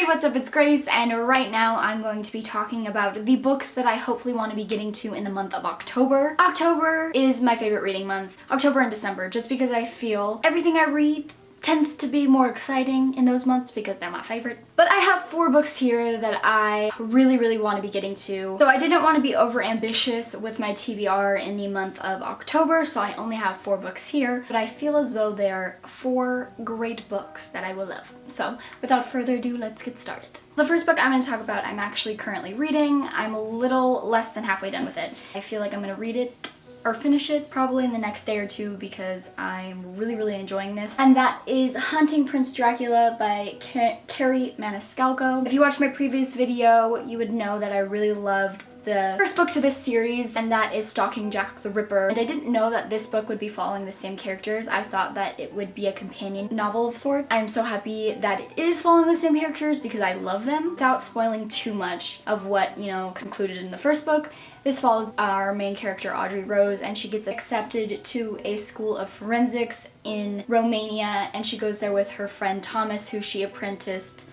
Alrighty, what's up? It's Grace, and right now I'm going to be talking about the books that I hopefully want to be getting to in the month of October. October is my favorite reading month. October and December, just because I feel everything I read tends to be more exciting in those months because they're my favorite. But I have 4 books here that I really want to be getting to. So I didn't want to be over ambitious with my TBR in the month of October, so I only have 4 books here, but I feel as though they are 4 great books that I will love. So without further ado, let's get started. The first book I'm going to talk about I'm actually currently reading. I'm a little less than halfway done with it. I feel like I'm going to read it or finish it probably in the next day or 2 because I'm really enjoying this. And that is Hunting Prince Dracula by Carrie Maniscalco. If you watched my previous video, you would know that I really loved the first book to this series, and that is Stalking Jack the Ripper. And I didn't know that this book would be following the same characters. I thought that it would be a companion novel of sorts. I'm so happy that it is following the same characters because I love them. Without spoiling too much of what, concluded in the first book, this follows our main character, Audrey Rose, and she gets accepted to a school of forensics in Romania, and she goes there with her friend Thomas, who she apprenticed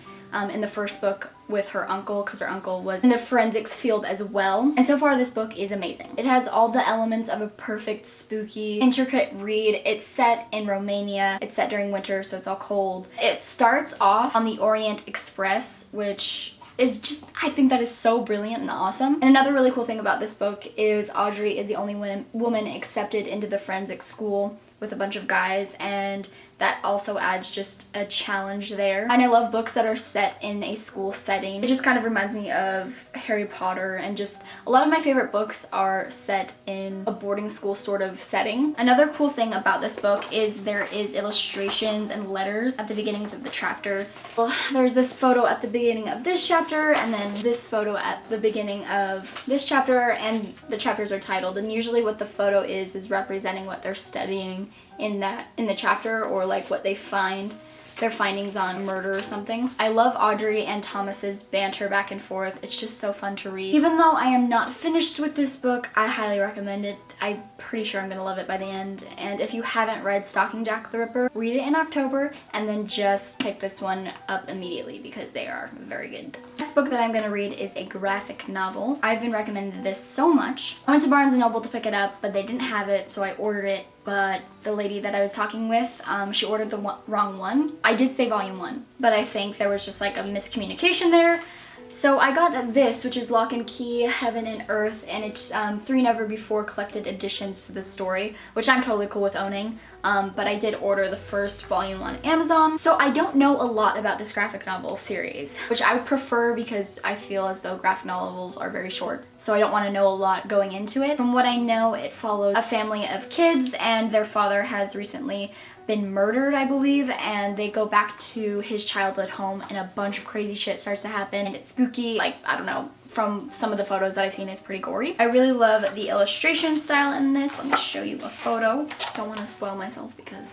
in the first book with her uncle, because her uncle was in the forensics field as well. And so far this book is amazing. It has all the elements of a perfect, spooky, intricate read. It's set in Romania. It's set during winter, so it's all cold. It starts off on the Orient Express, which is just, I think that is so brilliant and awesome. And another really cool thing about this book is Audrey is the only woman accepted into the forensic school with a bunch of guys, and that also adds just a challenge there. And I love books that are set in a school setting. It just kind of reminds me of Harry Potter, and just a lot of my favorite books are set in a boarding school sort of setting. Another cool thing about this book is there is illustrations and letters at the beginnings of the chapter. Well, there's this photo at the beginning of this chapter, and then this photo at the beginning of this chapter, and the chapters are titled, and usually what the photo is representing what they're studying in the chapter, or like what they find, their findings on murder or something. I love Audrey and Thomas's banter back and forth. It's just so fun to read. Even though I am not finished with this book, I highly recommend it. I'm pretty sure I'm gonna love it by the end. And if you haven't read Stalking Jack the Ripper, read it in October and then just pick this one up immediately because they are very good. The next book that I'm gonna read is a graphic novel. I've been recommended this so much. I went to Barnes & Noble to pick it up, but they didn't have it, so I ordered it. But the lady that I was talking with, she ordered the wrong one. I did say volume 1, but I think there was just like a miscommunication there. So I got this, which is Lock and Key, Heaven and Earth, and it's 3 never before collected additions to the story, which I'm totally cool with owning. But I did order the first volume on Amazon. So I don't know a lot about this graphic novel series, which I would prefer because I feel as though graphic novels are very short. So I don't want to know a lot going into it. From what I know, it follows a family of kids, and their father has recently been murdered, I believe, and they go back to his childhood home and a bunch of crazy shit starts to happen, and it's spooky. Like, I don't know, from some of the photos that I've seen, it's pretty gory. I really love the illustration style in this. Let me show you a photo. Don't want to spoil myself because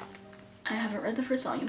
I haven't read the first volume.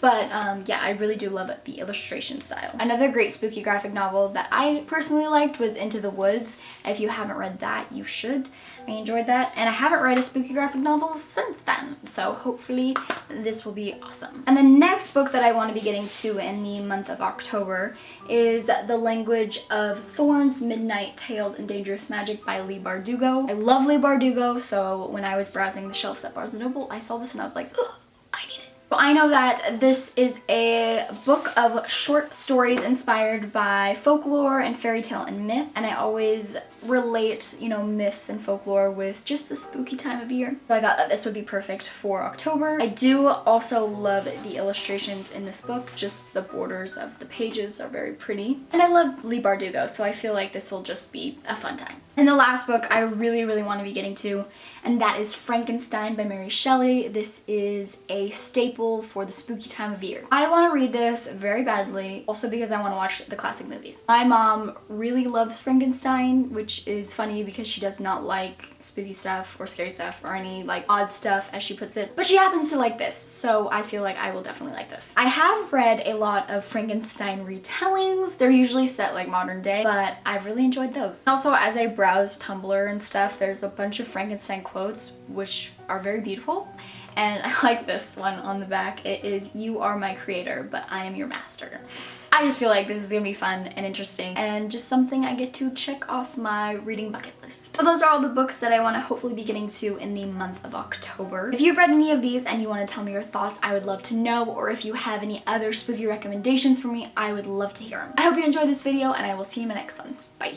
But yeah, I really do love the illustration style. Another great spooky graphic novel that I personally liked was Into the Woods. If you haven't read that, you should. I enjoyed that, and I haven't read a spooky graphic novel since then, so hopefully this will be awesome. And the next book that I want to be getting to in the month of October is The Language of Thorns, Midnight Tales and Dangerous Magic by Leigh Bardugo. I love Leigh Bardugo, so when I was browsing the shelves at Barnes & Noble, I saw this and I was like, ugh, I need it. I know that this is a book of short stories inspired by folklore and fairy tale and myth, and I always relate, myths and folklore with just the spooky time of year. So I thought that this would be perfect for October. I do also love the illustrations in this book, just the borders of the pages are very pretty. And I love Leigh Bardugo, so I feel like this will just be a fun time. And the last book I really want to be getting to, and that is Frankenstein by Mary Shelley. This is a staple for the spooky time of year. I want to read this very badly, also because I want to watch the classic movies. My mom really loves Frankenstein, which is funny because she does not like spooky stuff or scary stuff or any like odd stuff, as she puts it, but she happens to like this, so I feel like I will definitely like this. I have read a lot of Frankenstein retellings. They're usually set like modern day, but I've really enjoyed those. Also, as I browse Tumblr and stuff, there's a bunch of Frankenstein quotes which are very beautiful, And I like this one on the back. It is, "You are my creator, but I am your master." I just feel like this is gonna be fun and interesting and just something I get to check off my reading bucket list. So those are all the books that I want to hopefully be getting to in the month of October. If you've read any of these and you want to tell me your thoughts, I would love to know, or if you have any other spooky recommendations for me, I would love to hear them. I hope you enjoyed this video and I will see you in my next one. Bye!